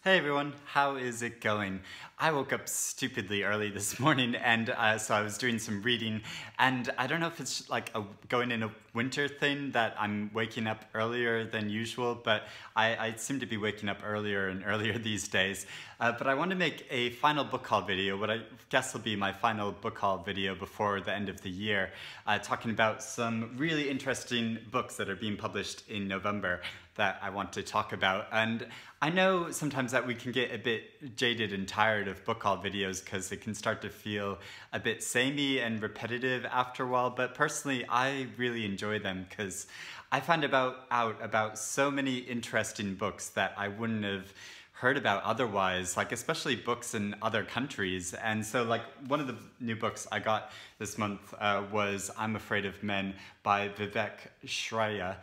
Hey everyone, how is it going? I woke up stupidly early this morning and so I was doing some reading, and I don't know if it's like going in a winter thing that I'm waking up earlier than usual, but I seem to be waking up earlier and earlier these days. But I want to make a final book haul video, what I guess will be my final book haul video before the end of the year, talking about some really interesting books that are being published in November that I want to talk about. And I know sometimes that we can get a bit jaded and tired of book haul videos because it can start to feel a bit samey and repetitive after a while, but personally I really enjoy them because I found out about so many interesting books that I wouldn't have heard about otherwise, like especially books in other countries. And so like one of the new books I got this month was I'm Afraid of Men by Vivek Shraya,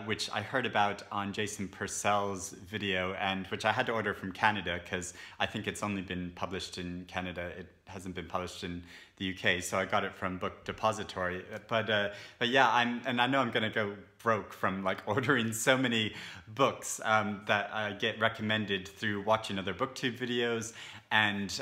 which I heard about on Jason Purcell's video, and which I had to order from Canada because I think it's only been published in Canada. It hasn't been published in the UK, so I got it from Book Depository. But yeah, I know I'm gonna go broke from like ordering so many books that I get recommended through watching other Booktube videos, and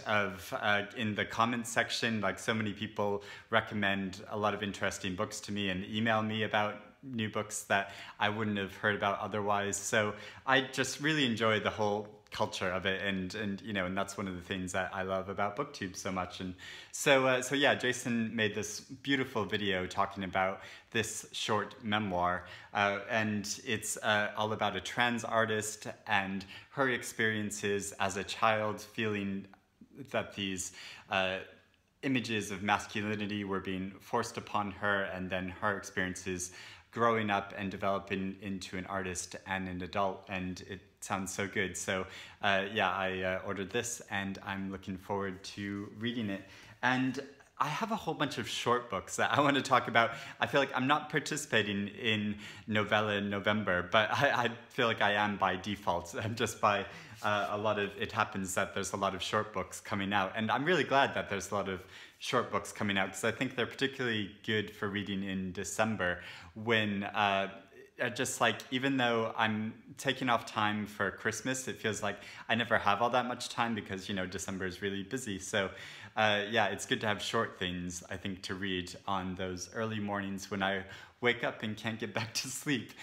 in the comments section, like so many people recommend a lot of interesting books to me and email me about new books that I wouldn't have heard about otherwise. So I just really enjoy the whole culture of it, and you know, and that's one of the things that I love about Booktube so much. And so yeah, Jason made this beautiful video talking about this short memoir, and it's all about a trans artist and her experiences as a child, feeling that these images of masculinity were being forced upon her, and then her experiences growing up and developing into an artist and an adult, and it sounds so good. So yeah, I ordered this and I'm looking forward to reading it. And I have a whole bunch of short books that I want to talk about. I feel like I'm not participating in Novella in November, but I feel like I am by default, just by it happens that there's a lot of short books coming out. And I'm really glad that there's a lot of short books coming out because I think they're particularly good for reading in December when just like, even though I'm taking off time for Christmas, it feels like I never have all that much time because, you know, December is really busy. So yeah, it's good to have short things, I think, to read on those early mornings when I wake up and can't get back to sleep.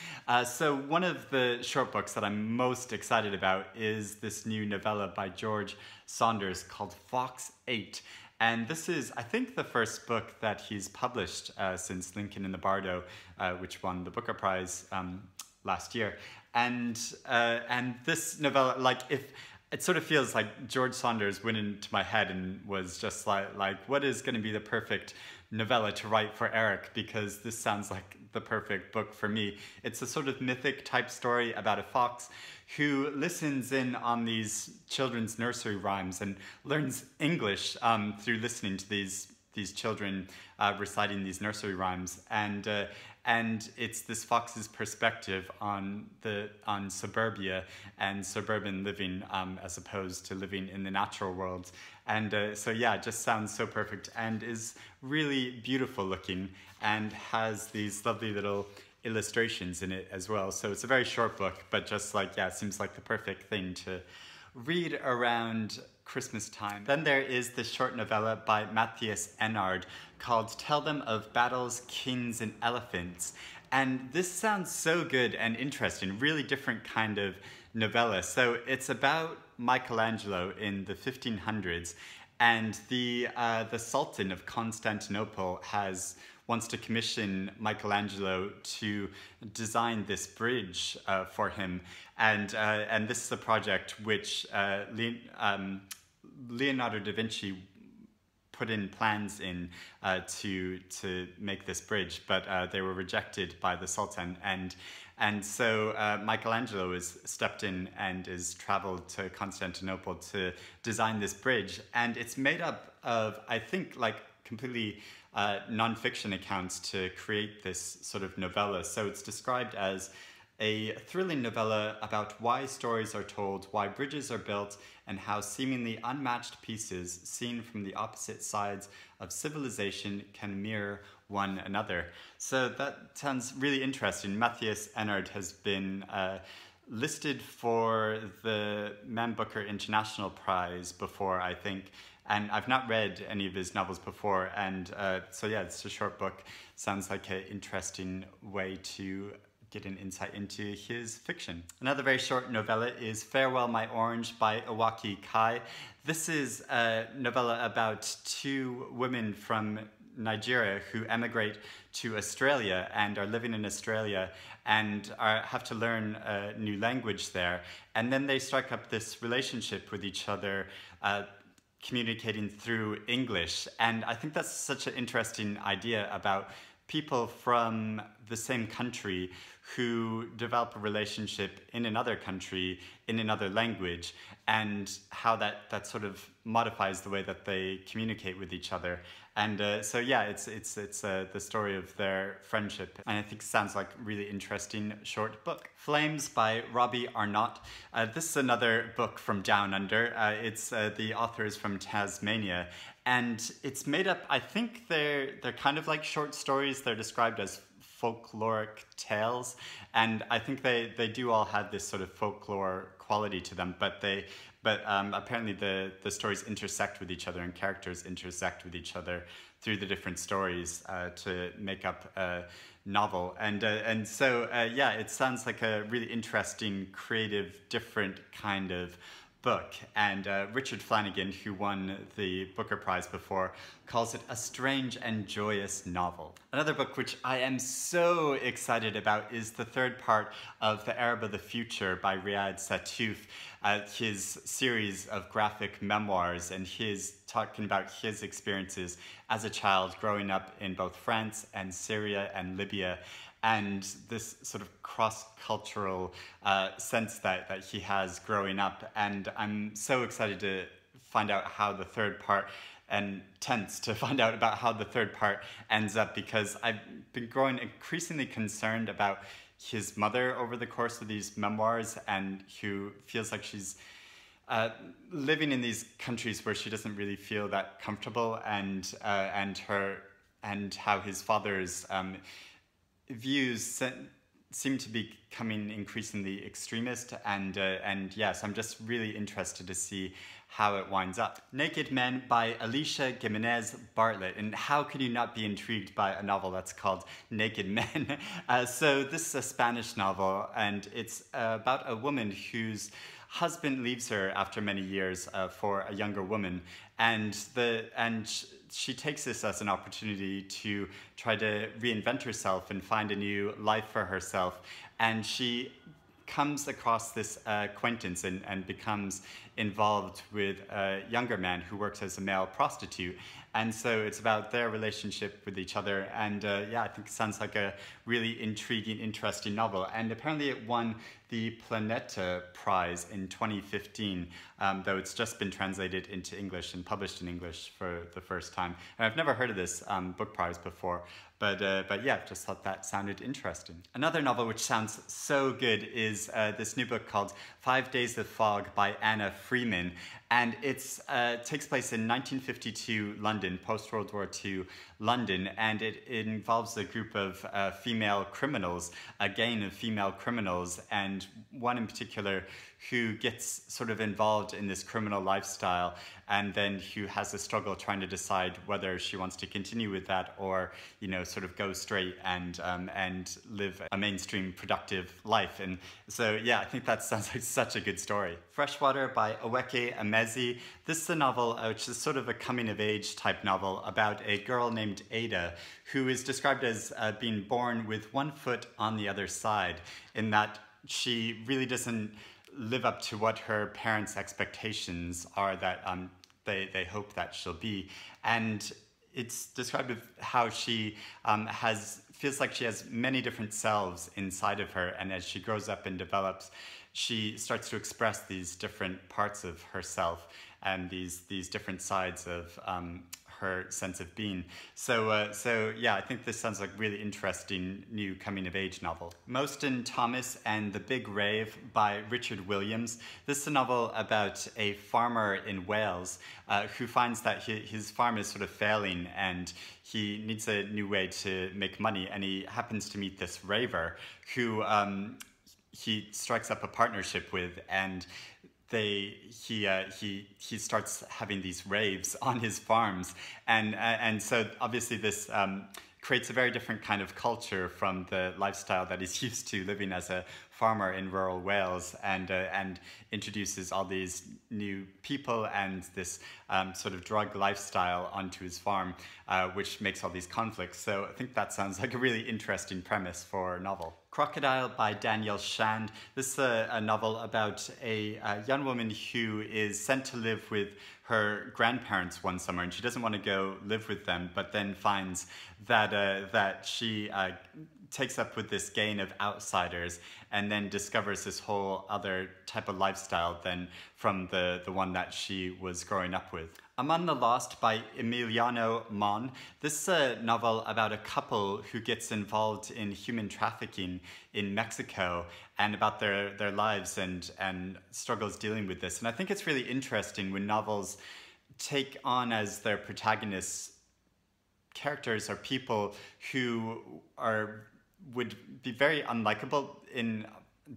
So one of the short books that I'm most excited about is this new novella by George Saunders called Fox 8. And this is, I think, the first book that he's published since Lincoln in the Bardo, which won the Booker Prize last year. And this novella, like, if it sort of feels like George Saunders went into my head and was just like what is going to be the perfect novella to write for Eric, because this sounds like the perfect book for me. It's a sort of mythic type story about a fox who listens in on these children's nursery rhymes and learns English through listening to these children reciting these nursery rhymes, and it's this fox's perspective on suburbia and suburban living as opposed to living in the natural world. And so yeah, it just sounds so perfect and is really beautiful looking and has these lovely little illustrations in it as well. So it's a very short book, but just like, yeah, it seems like the perfect thing to read around Christmas time. Then there is this short novella by Mathias Enard called Tell Them of Battles, Kings and Elephants. And this sounds so good and interesting, really different kind of novella. So it's about Michelangelo in the 1500s, and the Sultan of Constantinople wants to commission Michelangelo to design this bridge for him, and this is a project which Leonardo da Vinci put in plans in to make this bridge, but they were rejected by the Sultan, and so Michelangelo has stepped in and has traveled to Constantinople to design this bridge, and it's made up of, I think, like completely non-fiction accounts to create this sort of novella. So it's described as a thrilling novella about why stories are told, why bridges are built, and how seemingly unmatched pieces seen from the opposite sides of civilization can mirror one another. So that sounds really interesting. Mathias Enard has been listed for the Man Booker International Prize before, I think. And I've not read any of his novels before. And so yeah, it's a short book. Sounds like an interesting way to get an insight into his fiction. Another very short novella is Farewell My Orange by Iwaki Kai. This is a novella about two women from Nigeria who emigrate to Australia and are living in Australia and have to learn a new language there. And then they strike up this relationship with each other, communicating through English. And I think that's such an interesting idea about people from the same country who develop a relationship in another country, in another language, and how that sort of modifies the way that they communicate with each other. And so yeah, it's the story of their friendship, and I think it sounds like a really interesting short book. Flames by Robbie Arnott. This is another book from Down Under. The author is from Tasmania, and it's made up, I think they're kind of like short stories. They're described as folkloric tales, and I think they do all have this sort of folklore quality to them, but apparently the stories intersect with each other and characters intersect with each other through the different stories to make up a novel. And so yeah, it sounds like a really interesting, creative, different kind of book. And Richard Flanagan, who won the Booker Prize before, calls it a strange and joyous novel. Another book which I am so excited about is the third part of The Arab of the Future by Riad Sattouf, his series of graphic memoirs, and his talking about his experiences as a child growing up in both France and Syria and Libya, and this sort of cross-cultural sense that he has growing up. And I'm so excited to find out how the third part, and tense to find out about how the third part ends up, because I've been growing increasingly concerned about his mother over the course of these memoirs, and who feels like she's living in these countries where she doesn't really feel that comfortable, and how his father's views seem to be becoming increasingly extremist, and yes, I'm just really interested to see how it winds up. Naked Men by Alicia Gimenez-Bartlett, and how can you not be intrigued by a novel that's called Naked Men? So this is a Spanish novel, and it's about a woman whose husband leaves her after many years for a younger woman, and she takes this as an opportunity to try to reinvent herself and find a new life for herself. And she comes across this acquaintance and becomes involved with a younger man who works as a male prostitute. And so it's about their relationship with each other. And yeah, I think it sounds like a really intriguing, interesting novel. And apparently it won the Planeta Prize in 2015, though it's just been translated into English and published in English for the first time. And I've never heard of this book prize before, but yeah, just thought that sounded interesting. Another novel which sounds so good is this new book called 5 Days of Fog by Anna Freeman. And it takes place in 1952 London, post-World War II London, and it involves a group of female criminals, a gang of female criminals, and one in particular who gets sort of involved in this criminal lifestyle, and then who has a struggle trying to decide whether she wants to continue with that or, you know, sort of go straight and live a mainstream productive life. And so, yeah, I think that sounds like such a good story. Freshwater by Akwaeke, Emezi. This is a novel which is sort of a coming-of-age type novel about a girl named Ada who is described as being born with one foot on the other side, in that she really doesn't live up to what her parents' expectations are that they hope that she'll be. And it's described of how she feels like she has many different selves inside of her, and as she grows up and develops, she starts to express these different parts of herself and these different sides of her sense of being. So yeah, I think this sounds like a really interesting new coming-of-age novel. Mostyn, Thomas, and the Big Rave by Richard Williams. This is a novel about a farmer in Wales who finds that his farm is sort of failing and he needs a new way to make money, and he happens to meet this raver who he strikes up a partnership with, and he starts having these raves on his farms, and so obviously this creates a very different kind of culture from the lifestyle that he's used to living as a farmer in rural Wales, and introduces all these new people and this sort of drug lifestyle onto his farm, which makes all these conflicts. So I think that sounds like a really interesting premise for a novel. Crocodile by Daniel Shand. This is a novel about a young woman who is sent to live with her grandparents one summer, and she doesn't want to go live with them, but then finds that she takes up with this gang of outsiders, and then discovers this whole other type of lifestyle than from the one that she was growing up with. Among the Lost by Emiliano Monge. This is a novel about a couple who gets involved in human trafficking in Mexico, and about their lives and struggles dealing with this. And I think it's really interesting when novels take on as their protagonists characters or people who would be very unlikable in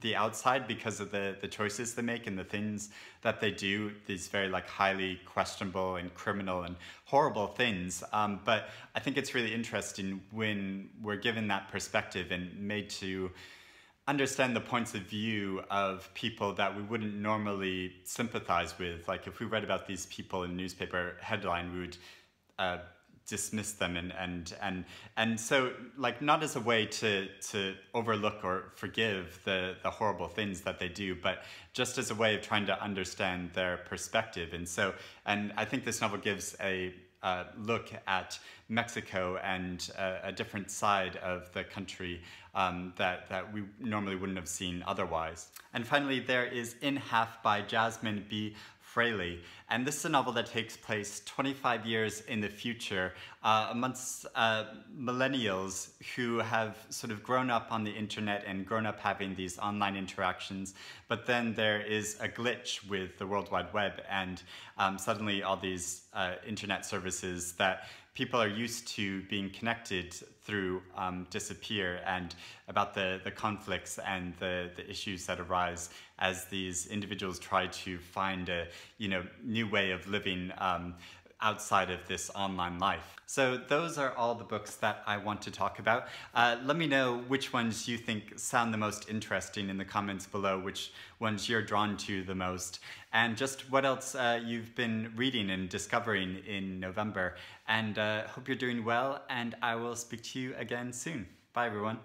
the outside because of the choices they make and the things that they do, these very like highly questionable and criminal and horrible things. But I think it's really interesting when we're given that perspective and made to understand the points of view of people that we wouldn't normally sympathize with. Like if we read about these people in a newspaper headline, we would dismiss them and so like not as a way to overlook or forgive the horrible things that they do, but just as a way of trying to understand their perspective. And I think this novel gives a look at Mexico and a different side of the country that we normally wouldn't have seen otherwise. And finally, there is In Half by Jasmin B. Frelih. And this is a novel that takes place 25 years in the future amongst millennials who have sort of grown up on the internet and grown up having these online interactions. But then there is a glitch with the World Wide Web, and suddenly all these internet services that people are used to being connected through disappear, and about the conflicts and the issues that arise as these individuals try to find a new way of living outside of this online life. So those are all the books that I want to talk about. Let me know which ones you think sound the most interesting in the comments below, which ones you're drawn to the most, and just what else you've been reading and discovering in November. And hope you're doing well, and I will speak to you again soon. Bye everyone.